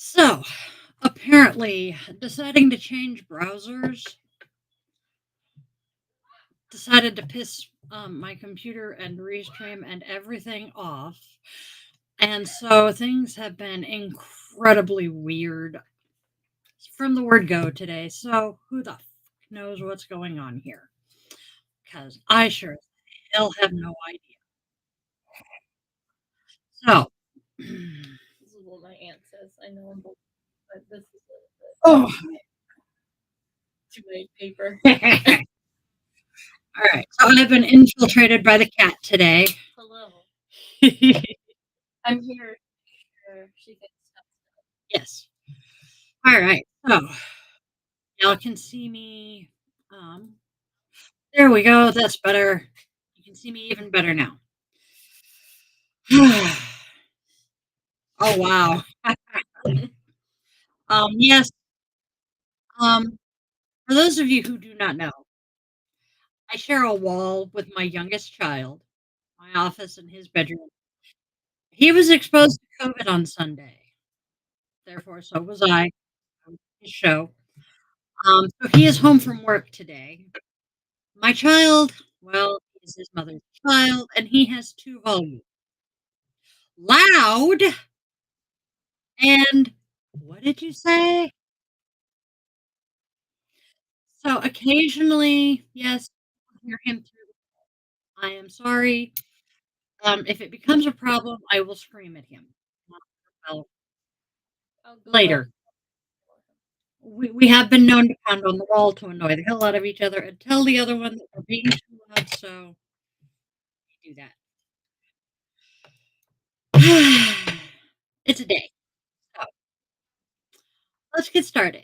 So, apparently, deciding to change browsers decided to piss my computer and restream and everything off. And so things have been incredibly weird from the word go today. So, who the knows what's going on here? Because I sure as hell have no idea. So, This is what my aunt says. I know them both, but this is oh, too much paper. all right. So, I've been infiltrated by the cat today. Hello. Yes. I'm here. She thinks All right. So, y'all can see me. Um, there we go. That's better. You can see me even better now. Oh wow. Yes. Um, for those of you who do not know, I share a wall with my youngest child, my office and his bedroom. He was exposed to COVID on Sunday. Therefore, so was I. His show. So he is home from work today. My child, well, is his mother's child, and he has two volumes. Loud and what did you say? So occasionally, yes, I'll hear him through. I am sorry. If it becomes a problem, I will scream at him. Well, later. We have been known to pound on the wall to annoy the hell out of each other and tell the other one that we're being too loud, so we do that. It's a day. So let's get started.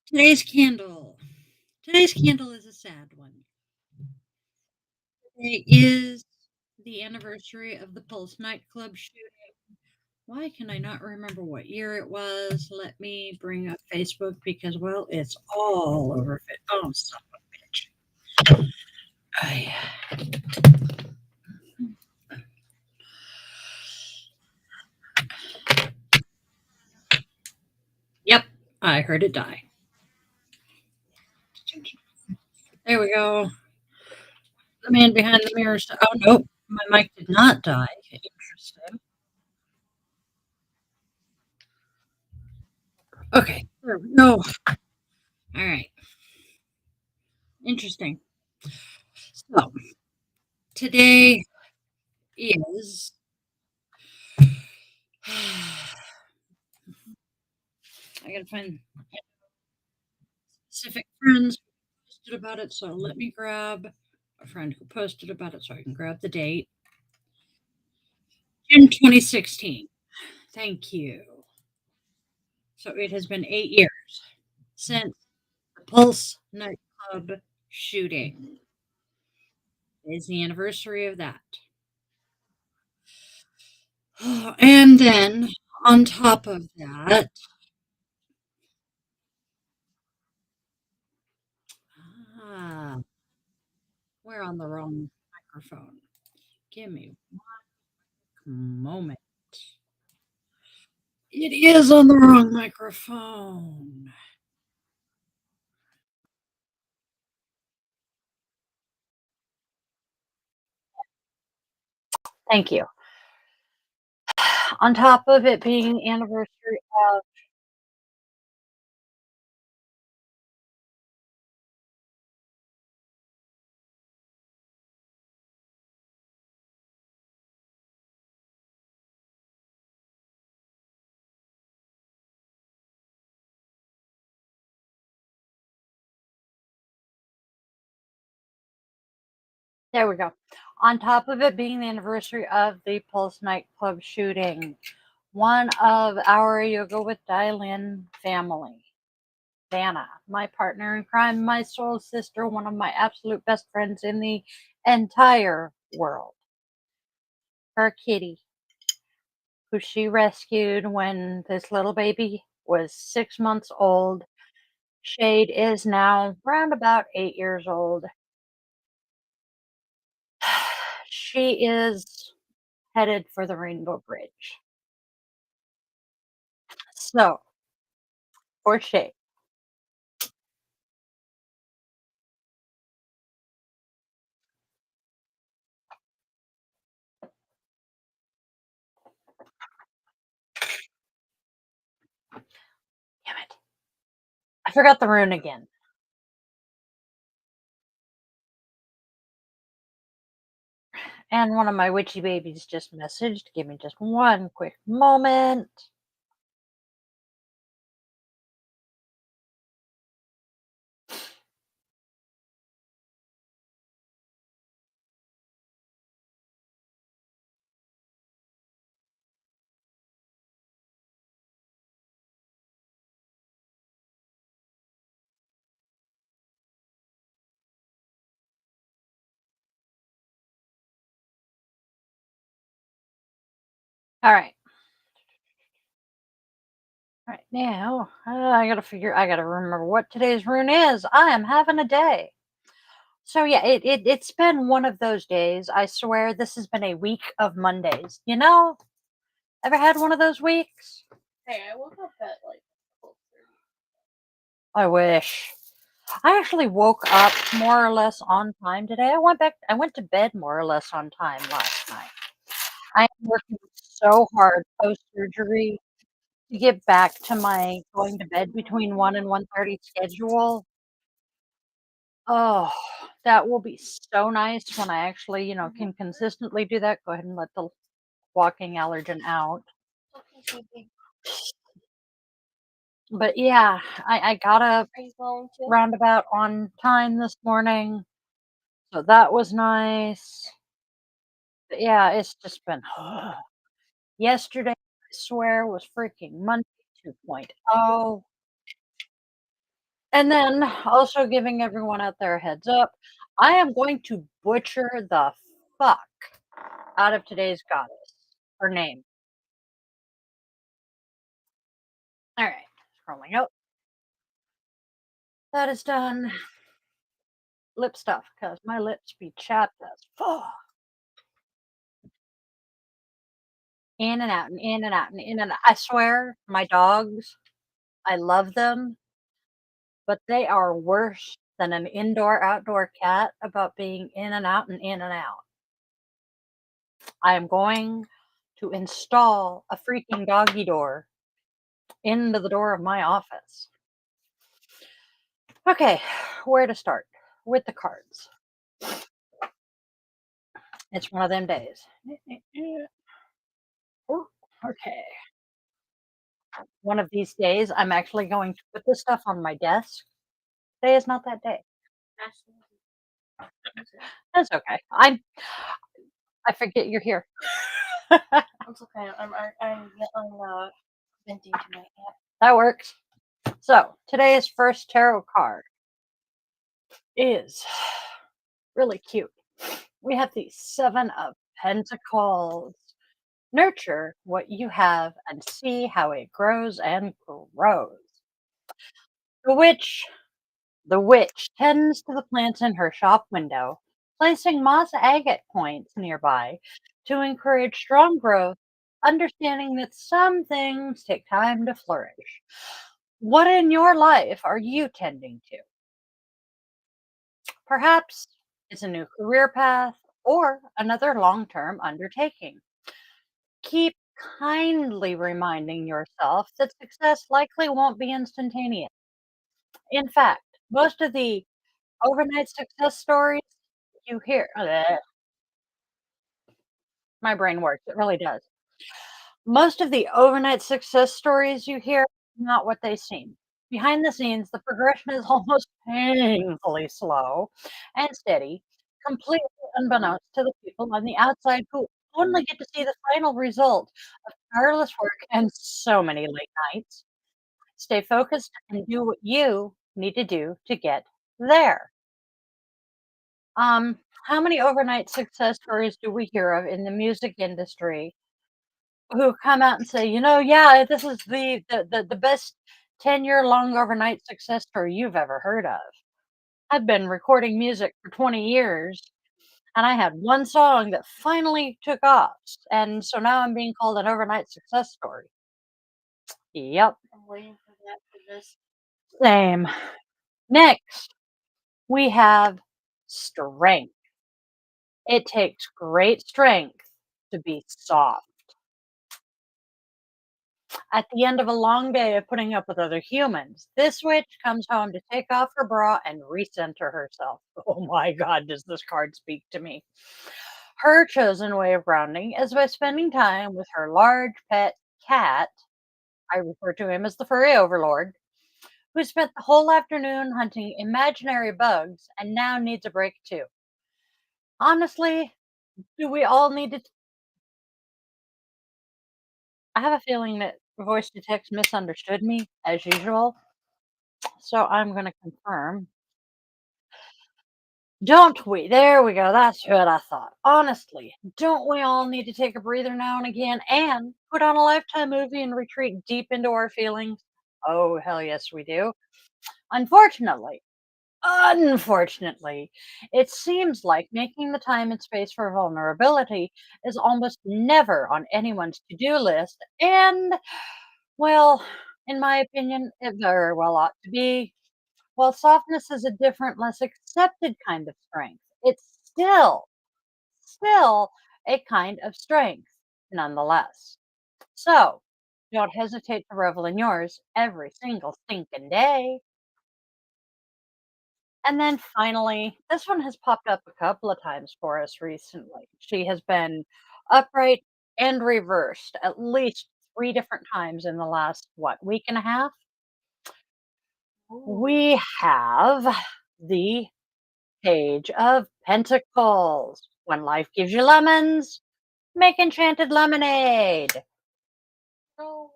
Today's candle. Today's candle is a sad one. Today is the anniversary of the Pulse nightclub shooting. Why can I not remember what year it was? Let me bring up Facebook because, well, it's all over. Oh, son of a bitch. I, yep, I heard it die. There we go. The man behind the mirror. Oh, nope. My mic did not die. Interesting. Okay. There we go. All right. Interesting. So, today is. I gotta find specific friends who posted about it. So let me grab a friend who posted about it so I can grab the date. June 2016. Thank you. So it has been 8 years since the Pulse nightclub shooting. Is the anniversary of that. And then on top of that, ah, we're on the wrong microphone. Give me one moment. It is on the wrong microphone. Thank you. On top of it being the anniversary of there we go. On top of it being the anniversary of the Pulse nightclub shooting, one of our Yoga with Dylan family, Vanna, my partner in crime, my soul sister, one of my absolute best friends in the entire world, her kitty, who she rescued when this little baby was 6 months old. Shade is now around about 8 years old. She is headed for the Rainbow Bridge. So, for Shade, damn it, I forgot the rune again. And one of my witchy babies just messaged. Give me just one quick moment. All right. All right. Now, I gotta remember what today's rune is. I am having a day. So yeah, it's been one of those days. I swear this has been a week of Mondays. Ever had one of those weeks? Hey, I woke up at like 12:30. I wish. I actually woke up more or less on time today. I went to bed more or less on time last night. I am working so hard post surgery to get back to my going to bed between 1 and 1:30 schedule. Oh, that will be so nice when I actually, can consistently do that. Go ahead and let the walking allergen out. Okay, sweetie. But yeah, I got up Are you going to? roundabout on time this morning. So that was nice. But yeah, it's just been yesterday, I swear, was freaking Monday 2.0. And then also giving everyone out there a heads up, I am going to butcher the fuck out of today's goddess. Her name. All right, scrolling up. That is done. Lip stuff, because my lips be chapped as fuck. In and out and in and out and in and out. I swear, my dogs, I love them, but they are worse than an indoor outdoor cat about being in and out and in and out. I am going to install a freaking doggy door into the door of my office. Okay, where to start? With the cards. It's one of them days. Okay. One of these days, I'm actually going to put this stuff on my desk. Today is not that day. Ashley. That's okay. I forget you're here. It's okay. I'm venting tonight. Yeah. That works. So, today's first tarot card is really cute. We have the 7 of Pentacles. Nurture what you have and see how it grows and grows. The witch The witch tends to the plants in her shop window, placing moss agate points nearby to encourage strong growth, understanding that some things take time to flourish. What in your life are you tending to? Perhaps it's a new career path or another long term undertaking. Keep kindly reminding yourself that success likely won't be instantaneous. In fact, most of the overnight success stories you hear my brain works, it really does. Most of the overnight success stories you hear are not what they seem. Behind the scenes, the progression is almost painfully slow and steady, completely unbeknownst to the people on the outside who only get to see the final result of tireless work and so many late nights. Stay focused and do what you need to do to get there. Um, how many overnight success stories do we hear of in the music industry? who come out and say, "Yeah, this is the best 10-year-long overnight success story you've ever heard of. I've been recording music for 20 years, and I had one song that finally took off, and so now I'm being called an overnight success story." Yep, I'm waiting for that for this. same. Next, we have strength. It takes great strength to be soft. At the end of a long day of putting up with other humans, this witch comes home to take off her bra and recenter herself. Oh my God, does this card speak to me? Her chosen way of grounding is by spending time with her large pet cat. I refer to him as the furry overlord, who spent the whole afternoon hunting imaginary bugs and now needs a break too. Honestly, do we all need to? I have a feeling that voice to text misunderstood me as usual, so I'm going to confirm. Don't we? There we go. That's what I thought. Honestly, don't we all need to take a breather now and again and put on a Lifetime movie and retreat deep into our feelings? Oh, hell yes, we do. Unfortunately, unfortunately, it seems like making the time and space for vulnerability is almost never on anyone's to do list. And, well, in my opinion, it very well ought to be. While softness is a different, less accepted kind of strength, it's still a kind of strength nonetheless. So don't hesitate to revel in yours every single stinking day. And then finally, this one has popped up a couple of times for us recently. She has been upright and reversed at least three different times in the last, what, week and a half? Ooh. We have the Page of Pentacles. When life gives you lemons, make enchanted lemonade No.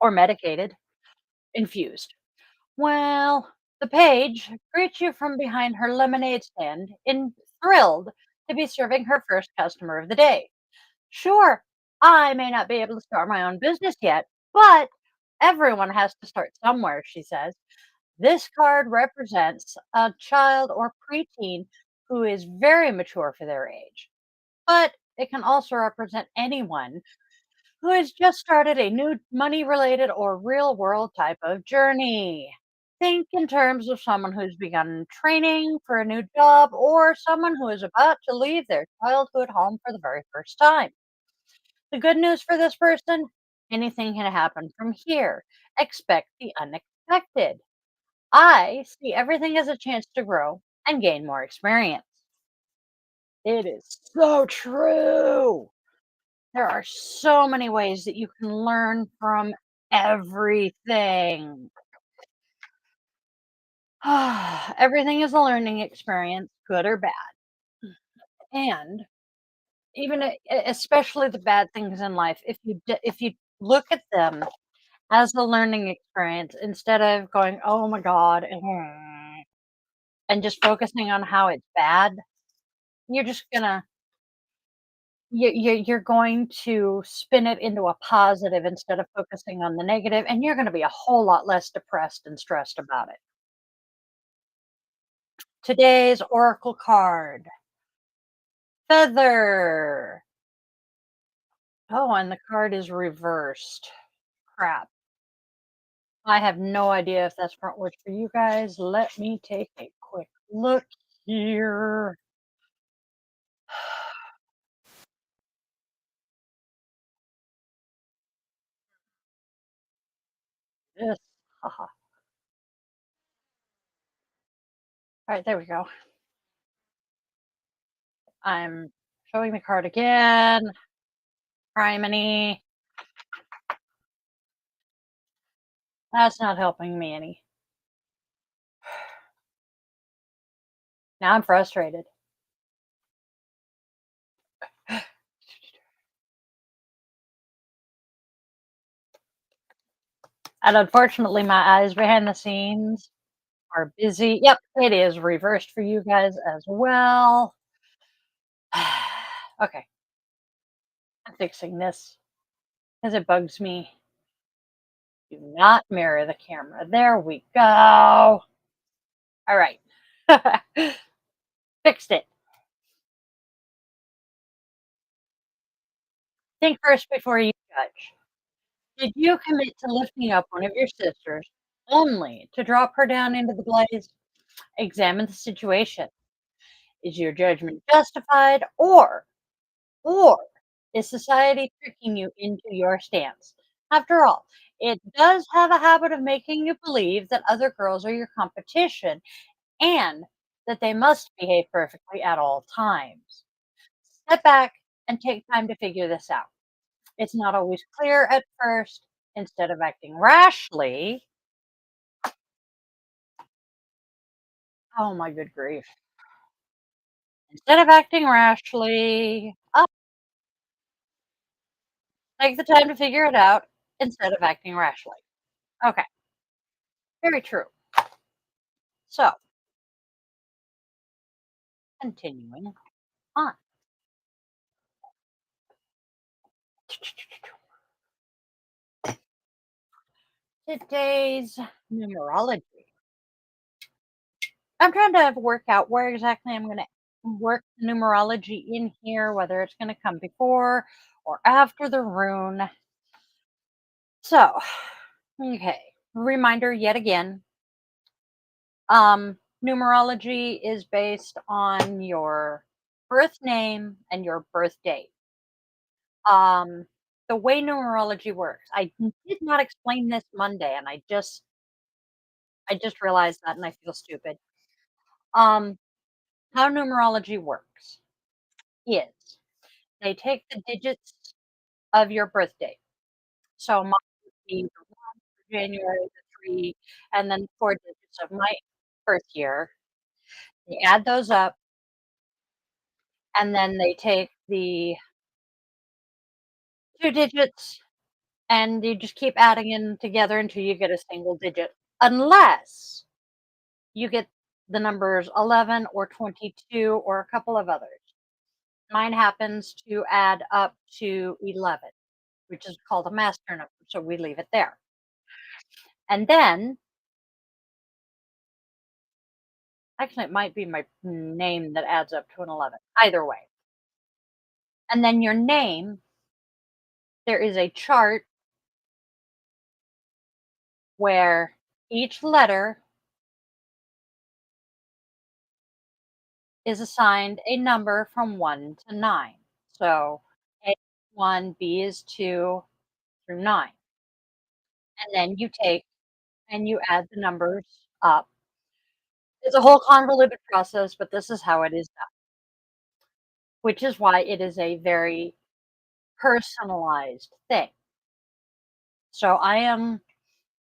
or medicated, infused. Well, the page greets you from behind her lemonade stand, thrilled to be serving her first customer of the day. Sure, I may not be able to start my own business yet, but everyone has to start somewhere, she says. This card represents a child or preteen who is very mature for their age, but it can also represent anyone who has just started a new money related or real world type of journey. Think in terms of someone who's begun training for a new job or someone who is about to leave their childhood home for the very first time. The good news for this person, anything can happen from here. Expect the unexpected. I see everything as a chance to grow and gain more experience. It is so true. There are so many ways that you can learn from everything. Everything is a learning experience, good or bad. And even especially the bad things in life, if you look at them as a learning experience instead of going, "Oh my god," and just focusing on how it's bad, you're just gonna you're going to spin it into a positive instead of focusing on the negative, and you're gonna be a whole lot less depressed and stressed about it. Today's oracle card, Feather. Oh, and the card is reversed. Crap. I have no idea if that's front words for you guys. Let me take a quick look here. This. Haha. All right, there we go. I'm showing the card again. Criminy. That's not helping me any. Now I'm frustrated. And unfortunately, my eyes behind the scenes are busy. Yep, it is reversed for you guys as well. Okay, I'm fixing this. because it bugs me. Do not mirror the camera. There we go. All right. Fixed it. Think first before you judge. Did you commit to lifting up one of your sisters only to drop her down into the blaze? Examine the situation. Is your judgment justified, or is society tricking you into your stance? After all, it does have a habit of making you believe that other girls are your competition and that they must behave perfectly at all times. Step back and take time to figure this out. It's not always clear at first. Instead of acting rashly, oh my good grief. Instead of acting rashly, take the time to figure it out instead of acting rashly. Okay, very true. So, continuing on. Today's numerology. I'm trying to work out where exactly I'm going to work numerology in here, whether it's going to come before or after the rune. So, okay, reminder yet again. Numerology is based on your birth name and your birth date. Um, the way numerology works, I did not explain this Monday, and I just realized that, and I feel stupid. Um, how numerology works is they take the digits of your birth date. So mine would be the 1 for January, the 3, and then 4 digits of my birth year. They add those up, and then they take the 2 digits, and you just keep adding in together until you get a single digit, unless you get the numbers 11 or 22 or a couple of others. Mine happens to add up to 11, which is called a master number, so we leave it there. And then actually, it might be my name that adds up to an 11. Either way. And then your name, there is a chart where each letter is assigned a number from 1 to 9. So A is 1, B is 2 through 9. And then you take and you add the numbers up. It's a whole convoluted process, but this is how it is done, which is why it is a very personalized thing. So I am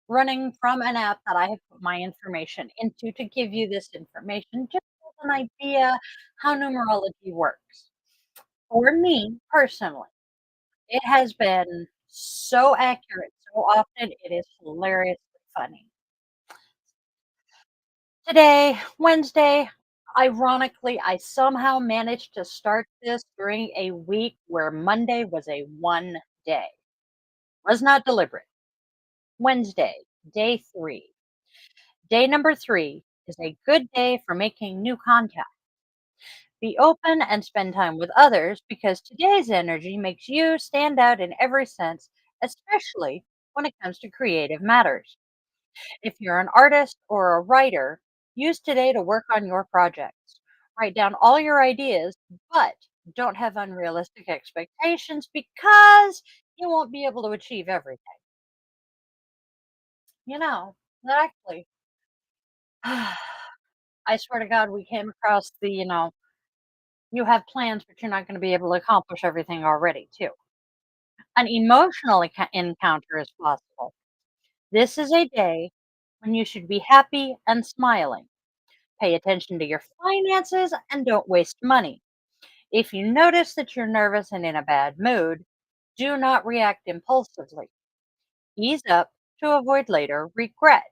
running from an app that I have put my information into to give you this information just as an idea how numerology works. For me personally, it has been so accurate so often, it is hilariously funny. Today, Wednesday, ironically, I somehow managed to start this during a week where Monday was a 1 day. Was not deliberate. Wednesday, day 3. Day number 3 is a good day for making new contact. Be open and spend time with others because today's energy makes you stand out in every sense, especially when it comes to creative matters. If you're an artist or a writer, use today to work on your projects. Write down all your ideas, but don't have unrealistic expectations because you won't be able to achieve everything. You know, exactly. I swear to God, we came across you have plans, but you're not going to be able to accomplish everything already, too. An emotional encounter is possible. This is a day when you should be happy and smiling. Pay attention to your finances and don't waste money. If you notice that you're nervous and in a bad mood, do not react impulsively. Ease up to avoid later regret.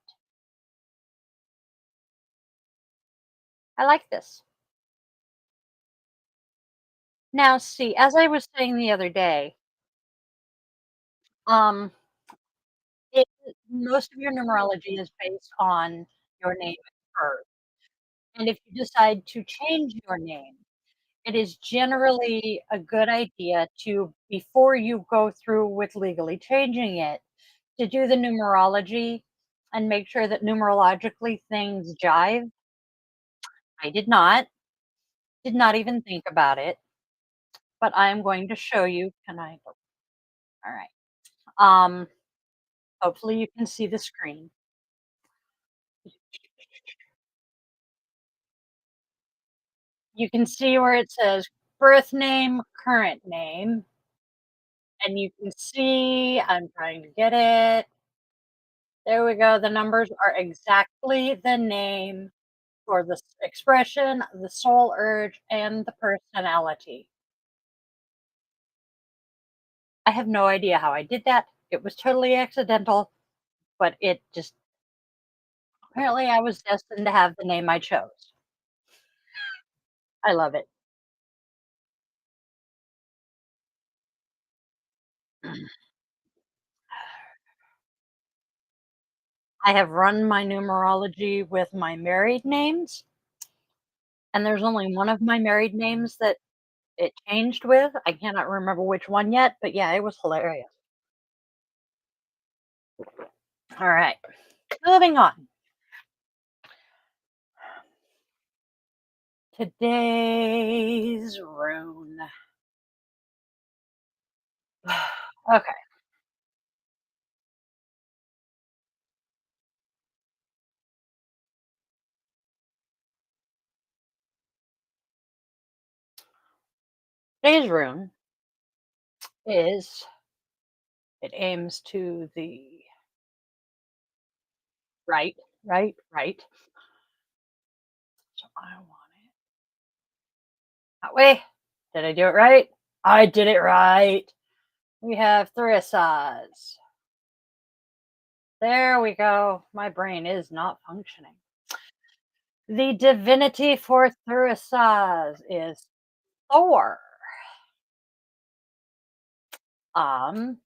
I like this. Now, see, as I was saying the other day, Um, it most of your numerology is based on your name at birth, and if you decide to change your name, it is generally a good idea to, before you go through with legally changing it, to do the numerology and make sure that numerologically things jive. I did not even think about it, but I'm going to show you. Can I? All right. Um, hopefully you can see the screen. You can see where it says birth name, current name, and you can see I'm trying to get it. There we go. The numbers are exactly the name for the expression, the soul urge, and the personality. I have no idea how I did that. It was totally accidental, but it just apparently I was destined to have the name I chose. I love it. I have run my numerology with my married names, and there's only one of my married names that it changed with. I cannot remember which one yet, but yeah, it was hilarious. All right, moving on. Today's rune. Okay, today's rune is it aims to the right, right. So I want it that way. Did I do it right? I did it right. We have Theresias. There we go. My brain is not functioning. The divinity for Theresias is Thor. Um,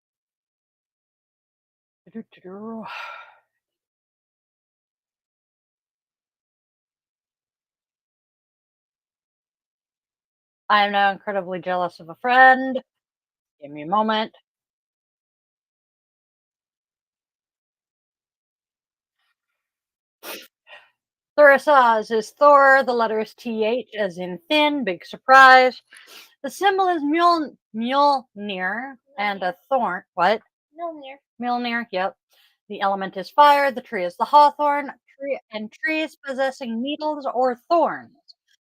I am now incredibly jealous of a friend. Give me a moment. Theresias is Thor. The letter is TH as in thin, big surprise. The symbol is Mjolnir and a thorn. What? Mjolnir. Mjolnir, yep. The element is fire. The tree is the hawthorn. And trees possessing needles or thorns.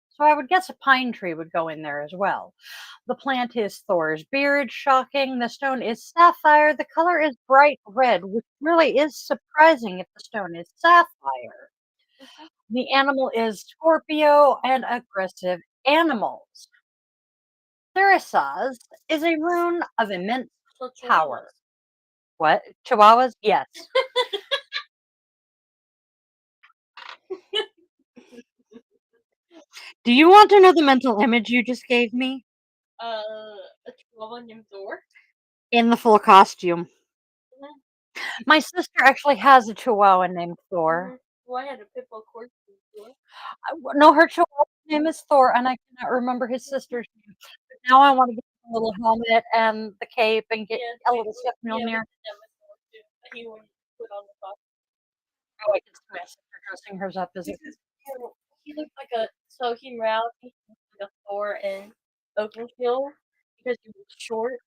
So I would guess a pine tree would go in there as well. The plant is Thor's beard. Shocking. The stone is sapphire. The color is bright red, which really is surprising if the stone is sapphire. The animal is Scorpio and aggressive animals. Theresias is a rune of immense power. What? Chihuahuas? Yes. Do you want to know the mental image you just gave me? A chihuahua named Thor? In the full costume. Mhm. My sister actually has a chihuahua named Thor. Mhm. Well, I had a pit bull corgi named Thor. No, her chihuahua's name is Thor, and I cannot remember his sister's name. But now I want to get the little helmet and the cape and get a little stuffed Mjolnir. He wouldn't put on the costume. Oh, I can see my sister dressing hers up as a he looked like a so he reality he looked like a Thor in Oakenshield because he was short,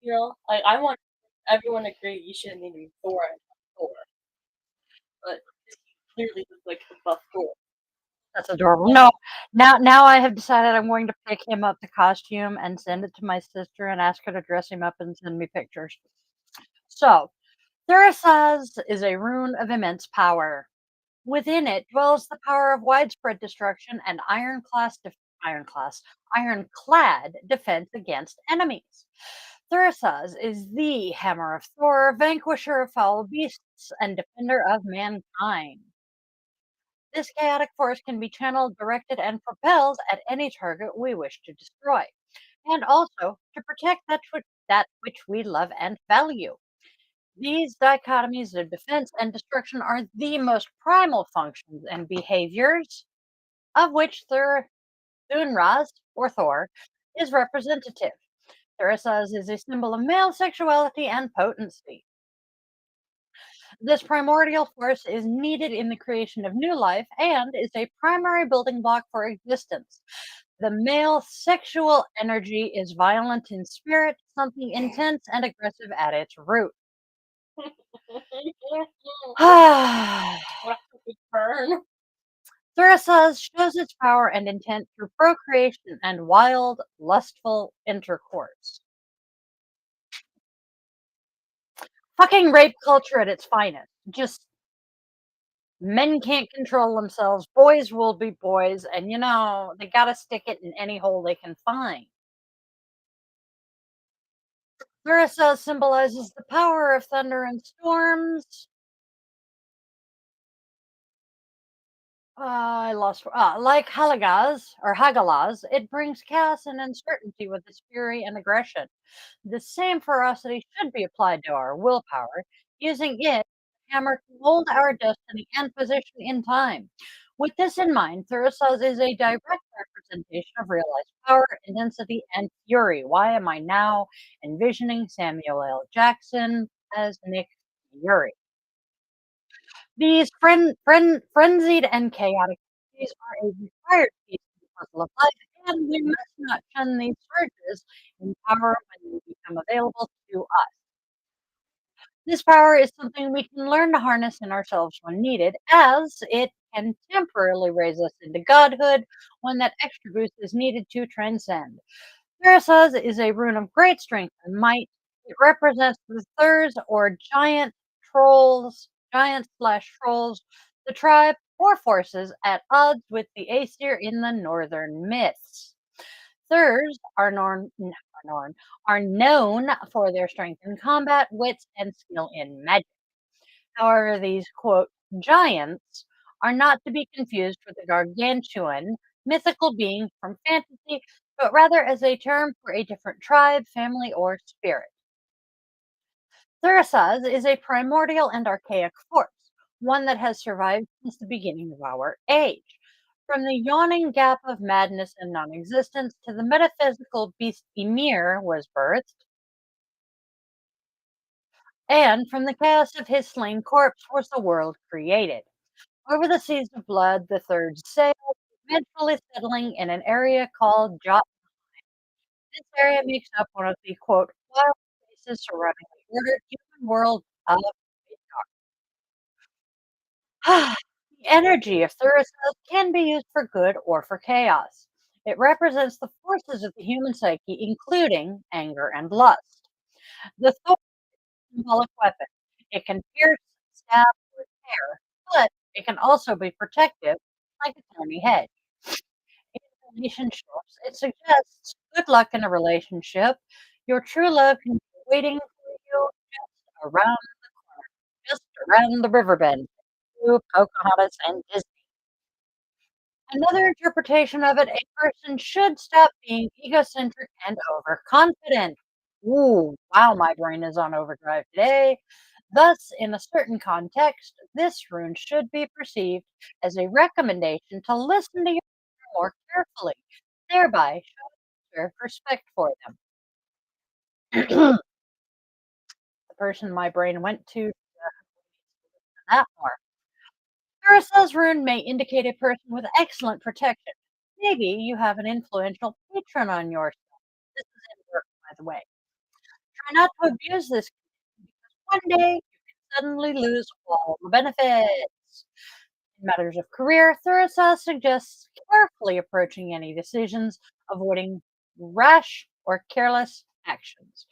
you know? Like, I want everyone to agree you shouldn't name him Thor and not Thor, but he clearly looks like a buff Thor. That's adorable. No, now I have decided I'm going to pick him up the costume and send it to my sister and ask her to dress him up and send me pictures. So, Thurisaz is a rune of immense power. Within it dwells the power of widespread destruction and ironclad defense against enemies. Thurisaz is the hammer of Thor, vanquisher of foul beasts, and defender of mankind. This chaotic force can be channeled, directed, and propelled at any target we wish to destroy, and also to protect that which we love and value. These dichotomies of defense and destruction are the most primal functions and behaviors of which Thunras, or Thor, is representative. Thurisaz is a symbol of male sexuality and potency. This primordial force is needed in the creation of new life and is a primary building block for existence. The male sexual energy is violent in spirit, something intense and aggressive at its root. Burn. Thurisaz shows its power and intent through procreation and wild, lustful intercourse. Fucking rape culture at its finest. Just men can't control themselves, boys will be boys, and they gotta stick it in any hole they can find. Thurisaz symbolizes the power of thunder and storms. I lost. Like Halagaz or Hagalaz, it brings chaos and uncertainty with its fury and aggression. The same ferocity should be applied to our willpower, using it to hammer to mold our destiny and position in time. With this in mind, Thurisaz is a direct representation of realized power, intensity, and fury. Why am I now envisioning Samuel L. Jackson as Nick Fury? These frenzied and chaotic energies are a required piece of the puzzle of life, and we must not shun these surges in power when they become available to us. This power is something we can learn to harness in ourselves when needed, as it can temporarily raise us into godhood when that extra boost is needed to transcend. Parasaz is a rune of great strength and might. It represents the Thurs or giant/trolls, the tribe or forces at odds with the Aesir in the northern myths. Thurs are known for their strength in combat, wits, and skill in magic. However, these quote giants are not to be confused with the gargantuan mythical being from fantasy, but rather as a term for a different tribe, family, or spirit. Thurisaz is a primordial and archaic force, one that has survived since the beginning of our age. From the yawning gap of madness and non existence to the metaphysical beast Ymir was birthed, and from the chaos of his slain corpse was the world created. Over the seas of blood, the third sailed, eventually settling in an area called Jot. This area makes up one of the quote wild spaces surrounding the ordered human world of Midgard. The energy of Thurisaz can be used for good or for chaos. It represents the forces of the human psyche, including anger and lust. The sword is a symbolic weapon. It can pierce, stab, or tear, but it can also be protective, like a tiny hedge. In relationships, it suggests good luck in a relationship. Your true love can be waiting for you around just around the river bend. You, Pocahontas, and Disney. Another interpretation of it, a person should stop being egocentric and overconfident. Ooh, wow, my brain is on overdrive today. Thus, in a certain context, this rune should be perceived as a recommendation to listen to your partner more carefully, thereby showing respect for them. The person my brain went to that more. Paracel's rune may indicate a person with excellent protection. Maybe you have an influential patron on your side. This is in work, by the way. Try not to abuse this because one day you can suddenly lose all the benefits. In matters of career, Thurisaz suggests carefully approaching any decisions, avoiding rash or careless actions.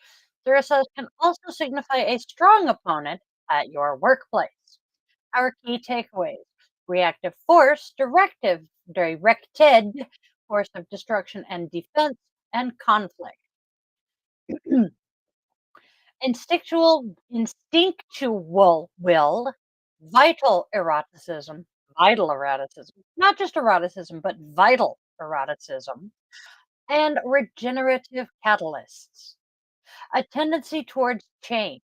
Thurisaz can also signify a strong opponent at your workplace. Our key takeaways: reactive force, directed force of destruction and defense, and conflict. Instinctual will, vital eroticism, not just eroticism, but vital eroticism, and regenerative catalysts, a tendency towards change,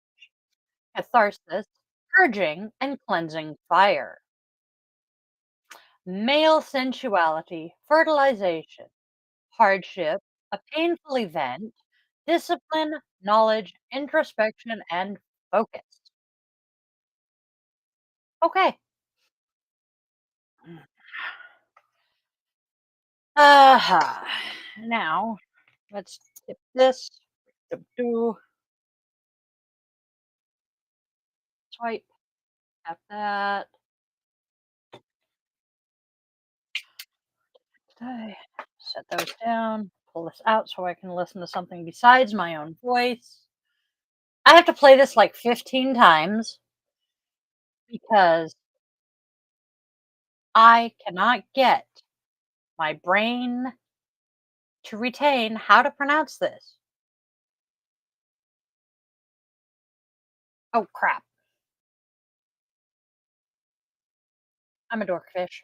catharsis, purging, and cleansing fire. Male sensuality, fertilization, hardship, a painful event, discipline, knowledge, introspection, and focus. Okay. Aha. Now, let's tip this. Do swipe, tap that. Okay. Set those down. Pull this out so I can listen to something besides my own voice. I have to play this like 15 times because I cannot get my brain to retain how to pronounce this. Oh, crap. I'm a dorkfish.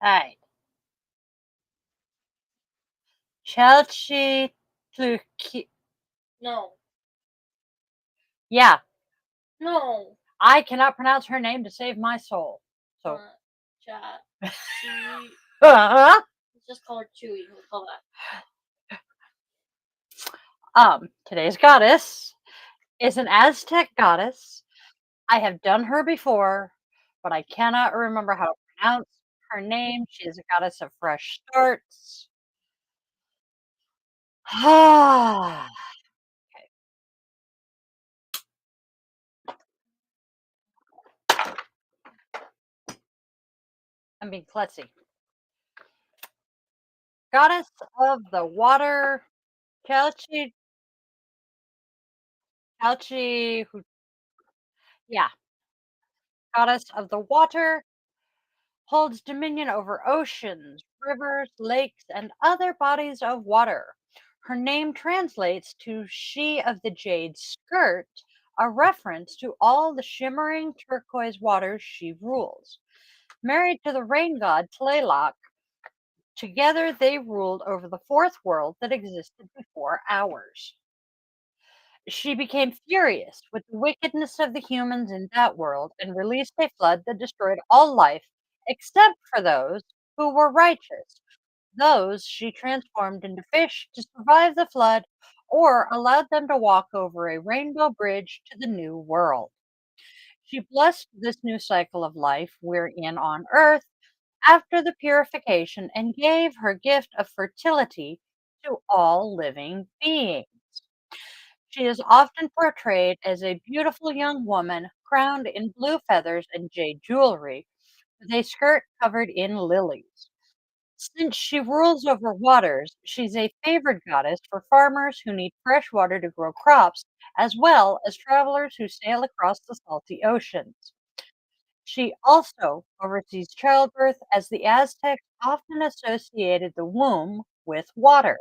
All right. Chelsea Tluki. No. Yeah, No. I cannot pronounce her name to save my soul. So, Chat. Chewy. uh Let's just call her Chewy. We'll call today's goddess is an Aztec goddess. I have done her before, but I cannot remember how to pronounce her name. She is a goddess of fresh starts. Ah, I'm being klutzy. Goddess of the water, Kelchi, Kelchi, yeah, goddess of the water, holds dominion over oceans, rivers, lakes, and other bodies of water. Her name translates to She of the Jade Skirt, a reference to all the shimmering turquoise waters she rules. Married to the rain god Tlaloc, together they ruled over the fourth world that existed before ours. She became furious with the wickedness of the humans in that world and released a flood that destroyed all life except for those who were righteous. Those she transformed into fish to survive the flood or allowed them to walk over a rainbow bridge to the new world. She blessed this new cycle of life we're in on earth after the purification and gave her gift of fertility to all living beings. She is often portrayed as a beautiful young woman crowned in blue feathers and jade jewelry, with a skirt covered in lilies. Since she rules over waters, she's a favored goddess for farmers who need fresh water to grow crops, as well as travelers who sail across the salty oceans. She also oversees childbirth, as the Aztecs often associated the womb with water.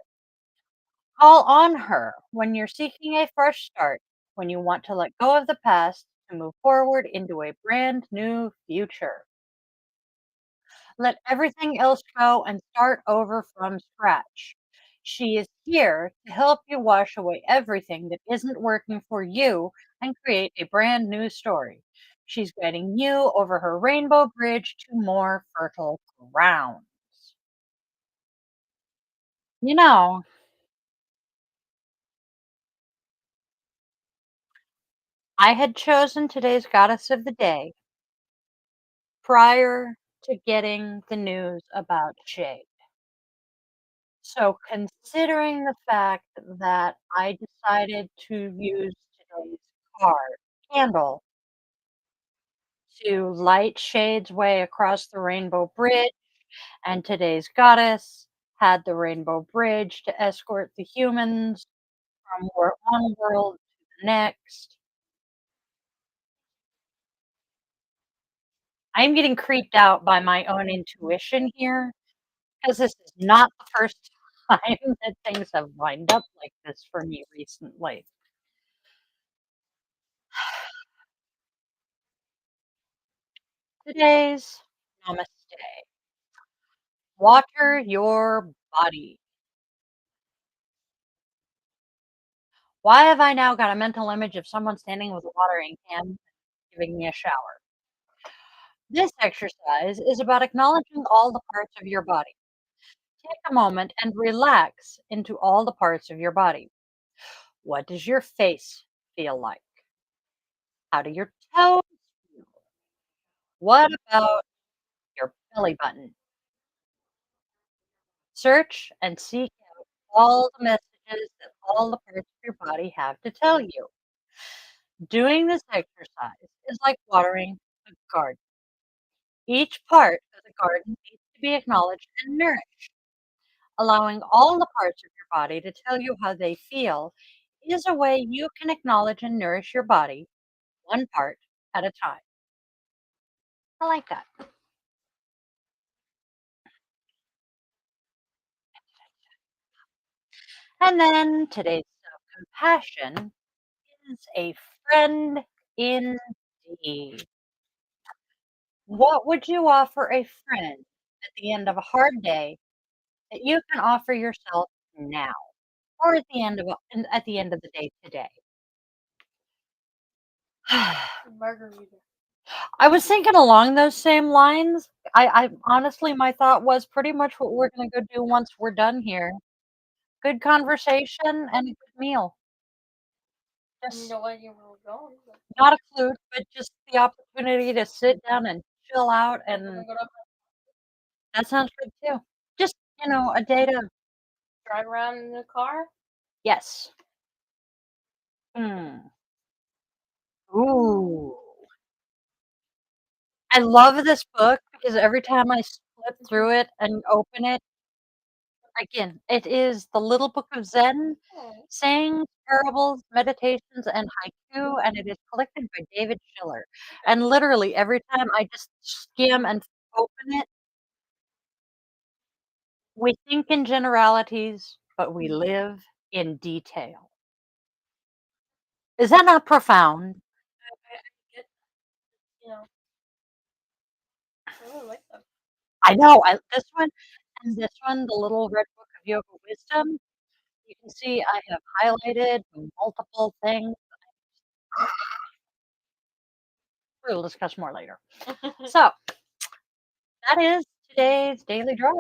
Call on her when you're seeking a fresh start, when you want to let go of the past to move forward into a brand new future. Let everything else go and start over from scratch. She is here to help you wash away everything that isn't working for you and create a brand new story. She's guiding you over her rainbow bridge to more fertile grounds. You know, I had chosen today's goddess of the day prior to getting the news about Shay. So, considering the fact that I decided to use today's card candle to light Shade's way across the Rainbow Bridge, and today's goddess had the Rainbow Bridge to escort the humans from one world to the next, I'm getting creeped out by my own intuition here, because this is not the first time that things have lined up like this for me recently. Today's Namaste. Water your body. Why have I now got a mental image of someone standing with a watering can giving me a shower? This exercise is about acknowledging all the parts of your body. Take a moment and relax into all the parts of your body. What does your face feel like? How do your toes feel? What about your belly button? Search and seek out all the messages that all the parts of your body have to tell you. Doing this exercise is like watering a garden. Each part of the garden needs to be acknowledged and nourished. Allowing all the parts of your body to tell you how they feel is a way you can acknowledge and nourish your body one part at a time. I like that. And then today's self compassion is a friend indeed. What would you offer a friend at the end of a hard day that you can offer yourself now or at the end of the day today? Margarita. I was thinking along those same lines. I honestly, my thought was pretty much what we're gonna go do once we're done here. Good conversation and a good meal. Just No idea where we're going. not a clue, but just the opportunity to sit down and chill out, and that sounds good too. Just, a day to Drive around in the car. yes. Mm. Ooh. I love this book because every time I flip through it and open it, again, it is the Little Book of Zen, Oh. sayings, parables, meditations, and haiku, and it is collected by David Schiller. And literally every time I just skim and open it, we think in generalities, but we live in detail. Is that not profound? I get, you know, I really like them. I know. This one, the Little Red Book of Yoga Wisdom. You can see I have highlighted multiple things. We'll discuss more later. So that is today's daily draw.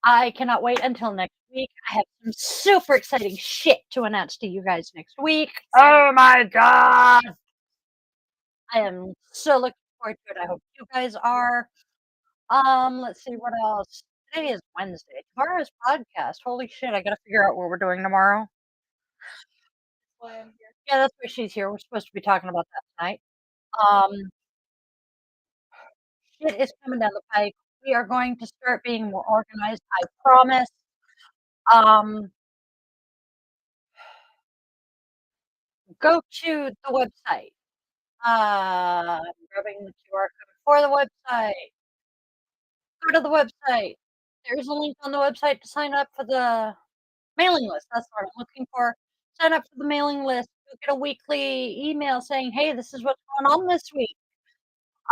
I cannot wait until next week. I have some super exciting shit to announce to you guys next week. Oh my god! I am so looking forward to it. I hope you guys are. Let's see what else. Today is Wednesday. Tomorrow's podcast. Holy shit! I gotta figure out what we're doing tomorrow. Why I'm here. Yeah, that's why she's here. We're supposed to be talking about that tonight. Um, Shit is coming down the pike. We are going to start being more organized. I promise. Um, Go to the website. I'm grabbing the QR code for the website. Go to the website. There's a link on the website to sign up for the mailing list. That's what I'm looking for. Sign up for the mailing list. You'll get a weekly email saying, "Hey, this is what's going on this week."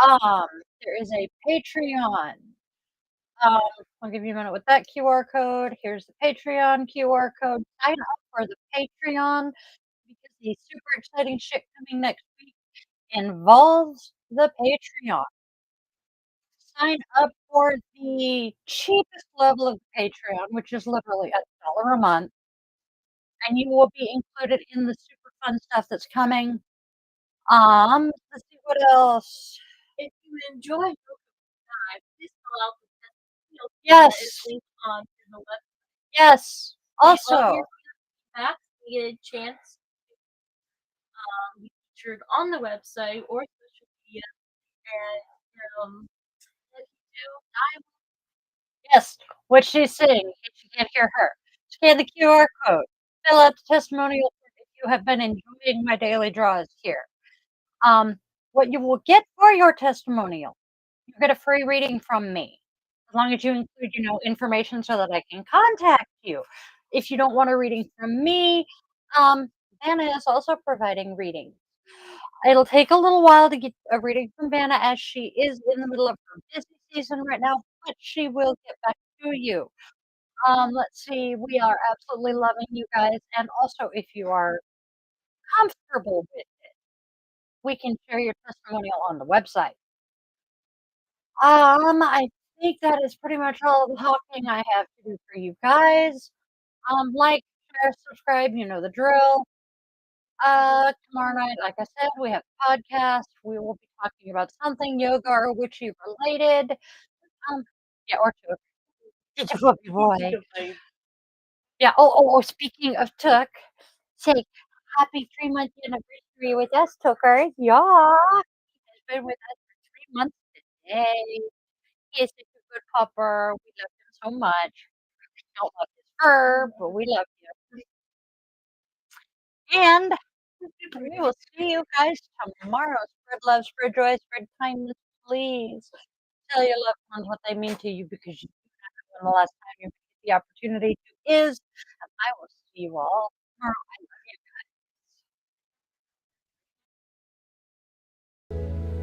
Um, there is a Patreon. Um, I'll give you a minute with that QR code. Here's the Patreon QR code. Sign up for the Patreon because the super exciting shit coming next week involves the Patreon. Sign up for the cheapest level of Patreon, which is literally $1 a month, and you will be included in the super fun stuff that's coming. Let's see what else. If you enjoy yoga time, please fill out the testimonial form that is Yes, linked on to the website. yes. We love Also, your feedback. We get a chance to be featured on the website or social media, and if you do, I yes, what she's saying, in case you can't hear her. Scan the QR code. Fill out the testimonial form if you have been enjoying my daily draws here. Um, What you will get for your testimonial, you get a free reading from me, as long as you include, information so that I can contact you. If you don't want a reading from me, um, Vanna is also providing readings. It'll take a little while to get a reading from Vanna as she is in the middle of her busy season right now, but she will get back to you. Let's see, we are absolutely loving you guys, and also if you are comfortable with it, we can share your testimonial on the website. I think that is pretty much all the talking I have to do for you guys. Like, share, subscribe, you know the drill. Tomorrow night, like I said, we have a podcast. We will be talking about something yoga or witchy related. Um, yeah, or Took. It's a puppy boy. Yeah. Speaking of Took, say happy 3 month anniversary with us, Tooker. Yeah, he's been with us for 3 months today. He is such a good pupper. We love him so much. We don't love his fur, but we love him. And we will see you guys tomorrow. Spread love, spread joy, spread kindness, please. Tell your loved ones what they mean to you because you don't know when the last time you get the opportunity to is. And I will see you all tomorrow. I love you.